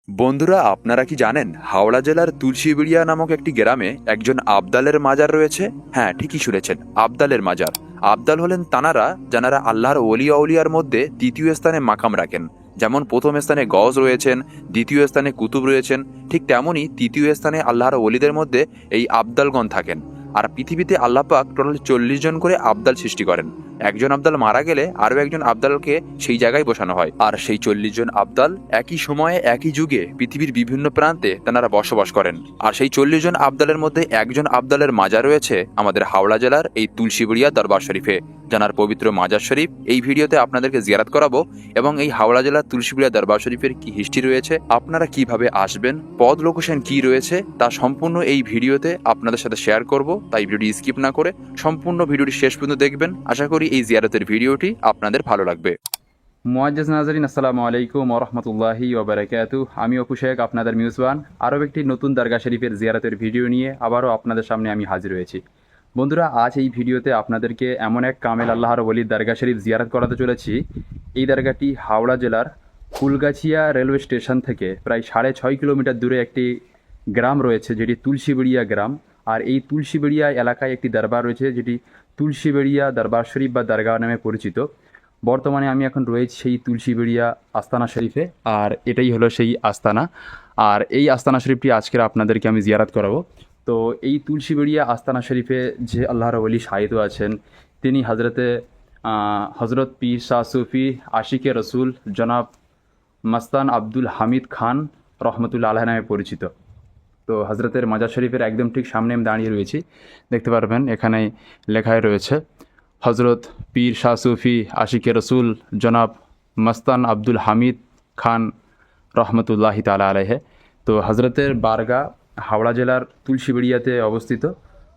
বন্ধুরা, আপনারা কি জানেন হাওড়া জেলার তুলসীবিড়িয়া নামক একটি গ্রামে একজন আবদালের মাজার রয়েছে? হ্যাঁ, ঠিকই শুনেছেন, আবদালের মাজার। আবদাল হলেন তানারা যারা আল্লাহর ওলিয়া উলিয়ার মধ্যে তৃতীয় স্থানে মাকাম রাখেন। যেমন প্রথম স্থানে গজ রয়েছেন, দ্বিতীয় স্থানে কুতুব রয়েছেন, ঠিক তেমনই তৃতীয় স্থানে আল্লাহর ওলিদের মধ্যে এই আবদালগণ থাকেন। আর পৃথিবীতে আল্লাহ পাক টোটাল 40 জন করে আবদাল সৃষ্টি করেন। একজন আবদাল মারা গেলে আরও একজন আবদালকে সেই জায়গায় বসানো হয়, আর সেই 40 জন আবদাল একই সময়ে একই যুগে পৃথিবীর বিভিন্ন প্রান্তে তারা বসবাস করেন। আর সেই 40 জন আবদালের মধ্যে একজন আবদালের মাজার রয়েছে আমাদের হাওড়া জেলার এই তুলসীবিড়িয়া দরবার শরীফে। জানার পবিত্র মাজার শরীফ এই ভিডিওতে আপনাদেরকে জিয়ারত করাবো, এবং এই হাওড়া জেলার তুলসীবিড়িয়া দরবার শরীফের কি হিস্ট্রি রয়েছে, আপনারা কিভাবে আসবেন, পদ লোকেশন কি রয়েছে, তা সম্পূর্ণ এই ভিডিওতে আপনাদের সাথে শেয়ার করব। তাই ভিডিওটি স্কিপ না করে সম্পূর্ণ ভিডিওটি শেষ পর্যন্ত দেখবেন। আশা করি এই জিয়ারতের ভিডিওটি আপনাদের ভালো লাগবে। মুআজ্জাজ নাজরিন, আসসালামু আলাইকুম ওয়া রাহমাতুল্লাহি ওয়া বারাকাতুহু। আমি অপু শেখ, আপনাদের মিউজবান, আরও একটি নতুন দরগা শরীফের জিয়ারতের ভিডিও নিয়ে আবারও আপনাদের সামনে আমি হাজির হয়েছি। বন্ধুরা, আজ এই ভিডিওতে আপনাদেরকে এমন এক কামেল আল্লাহর ওলির দরগা শরীফ জিয়ারত করাতে চলেছি। এই দরগাটি হাওড়া জেলার ফুলগাছিয়া রেলওয়ে স্টেশন থেকে প্রায় 6.5 কিলোমিটার দূরে একটি গ্রাম রয়েছে, যেটি তুলসীবিড়িয়া গ্রাম। আর এই তুলসীবিড়িয়া এলাকায় একটি দরবার রয়েছে, যেটি তুলসীবিড়িয়া দরবার শরীফ বা দরগা নামে পরিচিত। বর্তমানে আমি এখন রয়েছি সেই তুলসীবিড়িয়া আস্তানা শরীফে, আর এটাই হলো সেই আস্তানা। আর এই আস্তানা শরীফটি আজকের আপনাদেরকে আমি জিয়ারত করাবো। তো এই তুলসীবিড়িয়া আস্তানা শরীফে যে আল্লাহর ওলি শাহিদ আছেন, তিনি হজরত পীর শাহ সুফি আশিকে রসুল জনাব মাস্তান আব্দুল হামিদ খান রহমতুল্লাহ আলাইহি নামে পরিচিত। তো হজরতের মাজার শরীফের একদম ঠিক সামনে আমি দাঁড়িয়ে রয়েছি, দেখতে পারবেন এখানে লেখায় রয়েছে হজরত পীর শাহ সুফি আশিকে রসুল জনাব মাস্তান আব্দুল হামিদ খান রহমতুল্লাহি তাআলা আলাইহি। তো হজরতের বারগা হাওড়া জেলার তুলসীবিড়িয়াতে অবস্থিত।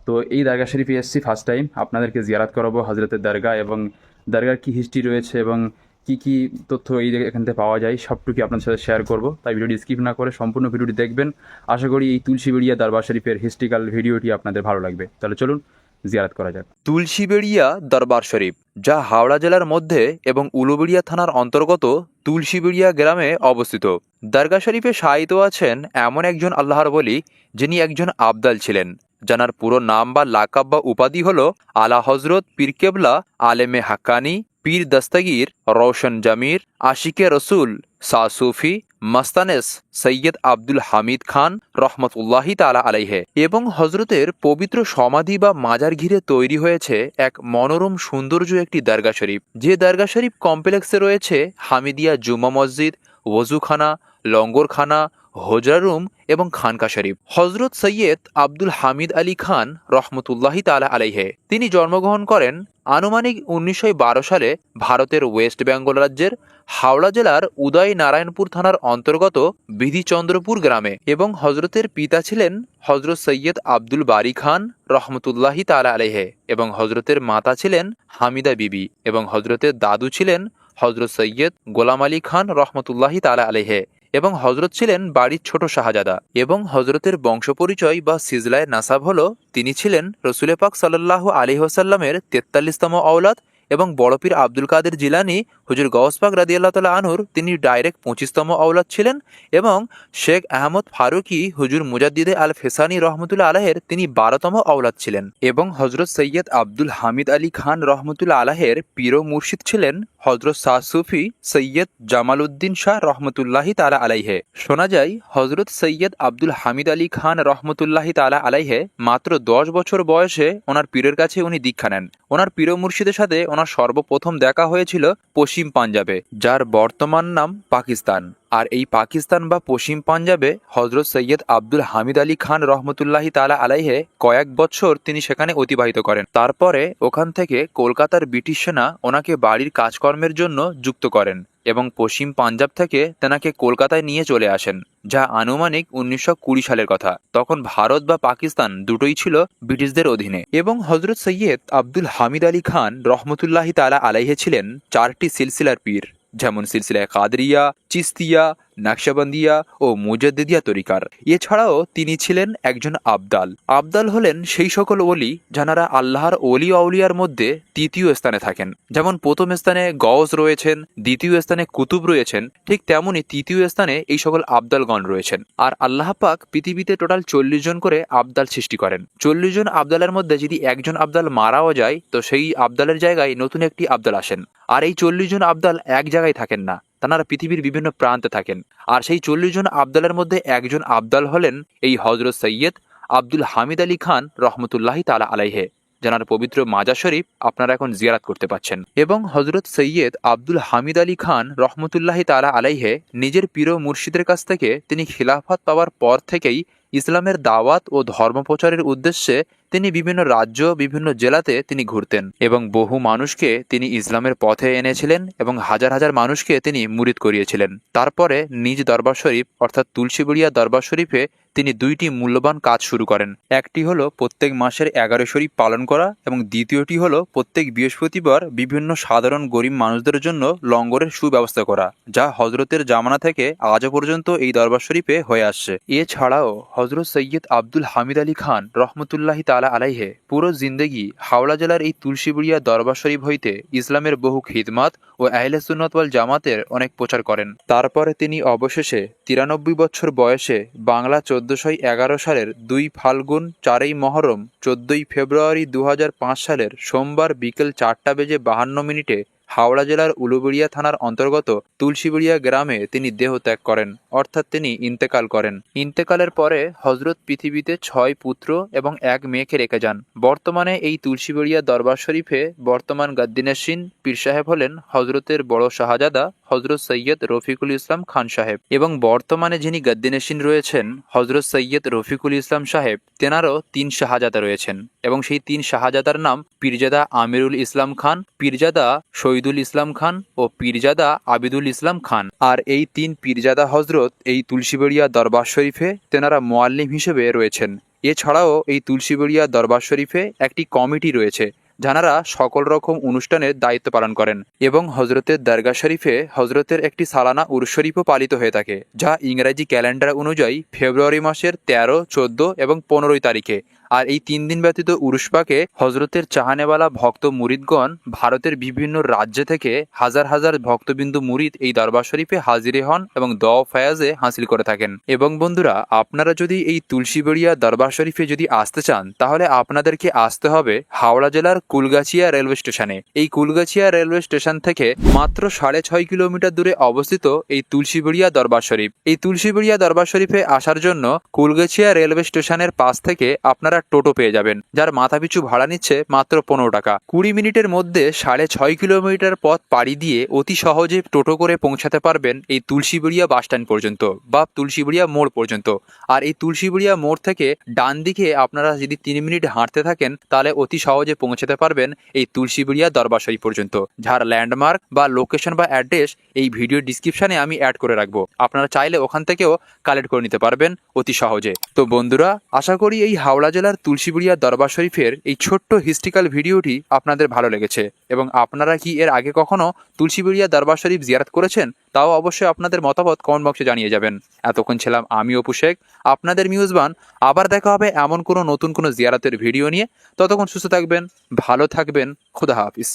তো এই দরগা শরীফে এসেছি ফার্স্ট টাইম, আপনাদেরকে জিয়ারত করাবো হজরতের দরগা, এবং দরগার কী হিস্ট্রি রয়েছে এবং কী কী তথ্য এখান থেকে পাওয়া যায় সবটুকু আপনাদের সাথে শেয়ার করব। তাই ভিডিওটি স্কিপ না করে সম্পূর্ণ ভিডিওটি দেখবেন। আশা করি এই তুলসীবিড়িয়া দরবার শরীফের হিস্ট্রিক্যাল ভিডিওটি আপনাদের ভালো লাগবে। তাহলে চলুন জিয়ারত করা যাক। তুলসীবিড়িয়া দরবার শরীফ, যা হাওড়া জেলার মধ্যে এবং উলুবেড়িয়া থানার অন্তর্গত তুলসীবিড়িয়া গ্রামে অবস্থিত। দরগা শরীফে শায়িত আছেন এমন একজন আল্লাহর ওলি, যিনি একজন আবদাল ছিলেন, যার পুরো নাম বা লাকাব বা উপাধি হল আলা হজরত পীর কেবলা আলেমে হাক্কানি পীর দস্তগীর রওশন জামির আশিকে রসুল শাহ সুফি মাস্তানেস সৈয়দ আব্দুল হামিদ খান রহমতুল্লাহি তাআলা আলাইহে। এবং হজরতের পবিত্র সমাধি বা মাজার ঘিরে তৈরি হয়েছে এক মনোরম সৌন্দর্য একটি দরগা শরীফ। যে দরগা শরীফ কমপ্লেক্সে রয়েছে হামিদিয়া জুম্মা মসজিদ, ওযুখানা, লঙ্গরখানা, হোজরা রুম এবং খানকা শরীফ। হজরত সৈয়দ আব্দুল হামিদ আলী খান রহমতুল্লাহি তাআলা আলাইহে তিনি জন্মগ্রহণ করেন আনুমানিক 1912 সালে ভারতের ওয়েস্ট বেঙ্গল রাজ্যের হাওড়া জেলার উদয় নারায়ণপুর থানার অন্তর্গত বিধিচন্দ্রপুর গ্রামে। এবং হজরতের পিতা ছিলেন হজরত সৈয়দ আব্দুল বারি খান রহমতুল্লাহি তাআলা আলাইহে, এবং হজরতের মাতা ছিলেন হামিদা বিবি, এবং হজরতের দাদু ছিলেন হজরত সৈয়দ গোলাম আলী খান রহমতুল্লাহি তাআলা আলাইহে, এবং হজরত ছিলেন বাড়ির ছোট শাহজাদা। এবং হজরতের বংশপরিচয় বা সিজলায় নাসাব হল তিনি ছিলেন রসুলে পাক সাল্লাল্লাহু আলাইহি ওয়াসাল্লামের 43তম আওলাদ, এবং বড় পীর আব্দুল কাদের জিলানী হুজুর গওস পাক রাদিয়াল্লাহু তাআলা আনহুর তিনি ডাইরেক্ট 25তম আওলাদ ছিলেন, এবং শেখ আহমদ ফারুকি হুজুর মুজাদ্দিদে আল ফেসানি রহমতুল্লাহ আলাহের তিনি 12তম আওলাদ ছিলেন। এবং হজরত সৈয়দ আব্দুল হামিদ আলী খান রহমতুল্লাহ আলাহের পীর ও মুর্শিদ ছিলেন হজরত শাহ সুফি সৈয়দ জামাল উদ্দিন শাহ রহমতুল্লাহি তাআলা আলাইহে। শোনা যায় হজরত সৈয়দ আব্দুল হামিদ আলী খান রহমতুল্লাহি তাআলা আলাইহে মাত্র 10 বছর বয়সে ওনার পীরের কাছে উনি দীক্ষা নেন। ওনার পীর ও মুর্শিদের সাথে ওনার সর্বপ্রথম দেখা হয়েছিল পশ্চিম পাঞ্জাবে, যার বর্তমান নাম পাকিস্তান। আর এই পাকিস্তান বা পশ্চিম পাঞ্জাবে হজরত সৈয়দ আব্দুল হামিদ আলী খান রহমতুল্লাহি তাআলা আলাইহে কয়েক বছর তিনি সেখানে অতিবাহিত করেন। তারপরে ওখান থেকে কলকাতার ব্রিটিশ সেনা ওনাকে বাড়ির কাজকর্মের জন্য যুক্ত করেন, এবং পশ্চিম পাঞ্জাব থেকে তেনাকে কলকাতায় নিয়ে চলে আসেন, যা আনুমানিক 1920 সালের কথা। তখন ভারত বা পাকিস্তান দুটোই ছিল ব্রিটিশদের অধীনে। এবং হজরত সৈয়দ আব্দুল হামিদ আলী খান রহমতুল্লাহি তাআলা আলাইহে ছিলেন 4টি সিলসিলার পীর, যেমন সিলসিলায় কাদরিয়া, চিস্তিয়া, নাকশবন্দিয়া ও মুজাদ্দিদিয়া তরিকার। এছাড়াও তিনি ছিলেন একজন আবদাল। আবদাল হলেন সেই সকল ওলি যারা আল্লাহর ওলি আউলিয়ার মধ্যে তৃতীয় স্থানে থাকেন। যেমন প্রথম স্থানে গওস রয়েছেন, দ্বিতীয় স্থানে কুতুব রয়েছেন, ঠিক তেমনই তৃতীয় স্থানে এই সকল আবদালগণ রয়েছেন। আর আল্লাহ পাক পৃথিবীতে টোটাল 40 জন করে আবদাল সৃষ্টি করেন। 40 জন আবদালের মধ্যে যদি একজন আবদাল মারাও যায় তো সেই আবদালের জায়গায় নতুন একটি আবদাল আসেন। আর এই 40 জন আবদাল এক জায়গায় থাকেন না, তারা পৃথিবীর বিভিন্ন প্রান্তে থাকেন। আর সেই 40 জন আবদালের মধ্যে একজন আবদাল হলেন এই হযরত সৈয়দ আব্দুল হামিদ আলী খান রহমতুল্লাহি তাআলা আলাইহে, যার পবিত্র মাজার শরীফ আপনারা এখন জিয়ারাত করতে পাচ্ছেন। এবং হযরত সৈয়দ আব্দুল হামিদ আলী খান রহমতুল্লাহি তাআলা আলাইহে নিজের পীর মুর্শিদের কাছ থেকে তিনি খিলাফত পাওয়ার পর থেকেই ইসলামের দাওয়াত ও ধর্ম প্রচারের উদ্দেশ্যে তিনি বিভিন্ন রাজ্য, বিভিন্ন জেলাতে তিনি ঘুরতেন এবং বহু মানুষকে তিনি ইসলামের পথে এনেছিলেন এবং হাজার হাজার মানুষকে তিনি মুরিদ করিয়েছিলেন। তারপরে নিজ দরবার শরীফ অর্থাৎ তুলসীবুড়িয়া দরবার শরীফে তিনি দুইটি মূল্যবান কাজ শুরু করেন। একটি হলো প্রত্যেক মাসের 11 শরীফ পালন করা এবং দ্বিতীয়টি হলো প্রত্যেক বৃহস্পতিবার বিভিন্ন সাধারণ গরিব মানুষদের জন্য লঙ্গরের সুব্যবস্থা করা, যা হজরতের জামানা থেকে আজও পর্যন্ত এই দরবার শরীফে হয়ে আসছে। এছাড়াও হজরত সৈয়দ আব্দুল হামিদ আলী খান রহমতুল্লাহি তাআলা আলাইহে পুরো জিন্দেগি হাওড়া জেলার এই তুলসীবুড়িয়া দরবার শরীফ হইতে ইসলামের বহু খিদমাত ও আহলে সুন্নাত ওয়াল জামাতের অনেক প্রচার করেন। তারপরে তিনি অবশেষে 93 বছর বয়সে বাংলা 1411 সালের 2 ফাল্গুন 4ই মহরম 14ই ফেব্রুয়ারি 2005 সালের সোমবার বিকেল 4:52 হাওড়া জেলার উলুবেড়িয়া থানার অন্তর্গত তুলসীবেড়িয়া গ্রামে তিনি দেহ ত্যাগ করেন, অর্থাৎ তিনি ইন্তেকাল করেন। ইন্তেকালের পরে হজরত পৃথিবীতে 6 পুত্র এবং 1 মেয়েকে রেখে যান। বর্তমানে এই তুলসীবেড়িয়া দরবার শরীফে বর্তমান গাদ্দিনাসীন পীর সাহেব হলেন হজরতের বড় শাহজাদা হজরত সৈয়দ রফিকুল ইসলাম খান সাহেব, এবং বর্তমানে যিনি গাদ্দিনাসীন রয়েছেন হজরত সৈয়দ রফিকুল ইসলাম সাহেব, তেনারও 3 শাহজাদা রয়েছেন এবং সেই 3 শাহজাদার নাম পীরজাদা আমিরুল ইসলাম খান, পীরজাদা শহীদুল ইসলাম খান ও পীরজাদা আবিদুল ইসলাম খান। আর এই 3 পীরজাদা হজরত এই তুলসীবেড়িয়া দরবার শরীফে তেনারা মুআল্লিম হিসেবে রয়েছেন। এছাড়াও এই তুলসীবেড়িয়া দরবার শরীফে একটি কমিটি রয়েছে যারা সকল রকম অনুষ্ঠানের দায়িত্ব পালন করেন, এবং হজরতের দরগা শরীফে হজরতের একটি সালানা উরুস শরীফও পালিত হয়ে থাকে, যা ইংরেজি ক্যালেন্ডার অনুযায়ী ফেব্রুয়ারি মাসের 13, 14 এবং 15 তারিখে। আর এই 3 দিন ব্যতীত উরুস পাকে হজরতের চাহানেওয়ালা ভক্ত মুরিদগণ ভারতের বিভিন্ন রাজ্য থেকে হাজার হাজার ভক্তবিন্দু মুরিদ এই দরবার শরীফে হাজিরে হন এবং দোয়া ফায়াজে হাসিল করে থাকেন। এবং বন্ধুরা, আপনারা যদি এই তুলসীবেড়িয়া দরবার শরীফে যদি আসতে চান তাহলে আপনাদেরকে আসতে হবে হাওড়া জেলার কুলগাছিয়া রেলওয়ে স্টেশনে। এই কুলগাছিয়া রেলওয়ে স্টেশন থেকে মাত্র 6.5 কিলোমিটার দূরে অবস্থিত এই তুলসীবেড়িয়া দরবার শরীফ। এই তুলসীবেড়িয়া দরবার শরীফে আসার জন্য কুলগাছিয়া রেলওয়ে স্টেশনের পাশ থেকে আপনারা টোটো পেয়ে যাবেন, যার মাথাপিছু ভাড়া নিচ্ছে মাত্র 15 টাকা। 20 মিনিটের মধ্যে 6.5 কিলোমিটার পথ পাড়ি দিয়ে অতি সহজে টোটো করে পৌঁছাতে পারবেন এই তুলসীবেড়িয়া বাসস্ট্যান্ড পর্যন্ত বা তুলসীবেড়িয়া মোড় পর্যন্ত। আর এই তুলসীবেড়িয়া মোড় থেকে ডান দিকে আপনারা যদি 3 মিনিট হাঁটতে থাকেন তাহলে অতি সহজে পৌঁছাতে পারবেন এই তুলসীবেড়িয়া দরবার শরীফ পর্যন্ত, যার ল্যান্ডমার্ক বা লোকেশন বা অ্যাড্রেস এই ভিডিও ডিসক্রিপশনে আমি অ্যাড করে রাখবো। আপনারা চাইলে ওখান থেকেও কালেক্ট করে নিতে পারবেন অতি সহজে। তো বন্ধুরা, আশা করি এই হাওড়া জেলার তুলসীবেড়িয়া দরবার শরীফের এই ছোট্ট হিস্ট্রিক্যাল ভিডিওটি আপনাদের ভালো লেগেছে, এবং আপনারা কি এর আগে কখনো তুলসীবেড়িয়া দরবার শরীফ জিয়ারত করেছেন তাও অবশ্যই আপনাদের মতামত কমেন্ট বক্সে জানিয়ে যাবেন। এতক্ষণ ছিলাম আমি অপু শেখ, আপনাদের মিউজবান। আবার দেখা হবে এমন কোনো নতুন কোনো জিয়ারতের ভিডিও নিয়ে। ততক্ষণ সুস্থ থাকবেন, ভালো থাকবেন, খুদা হাফিজ।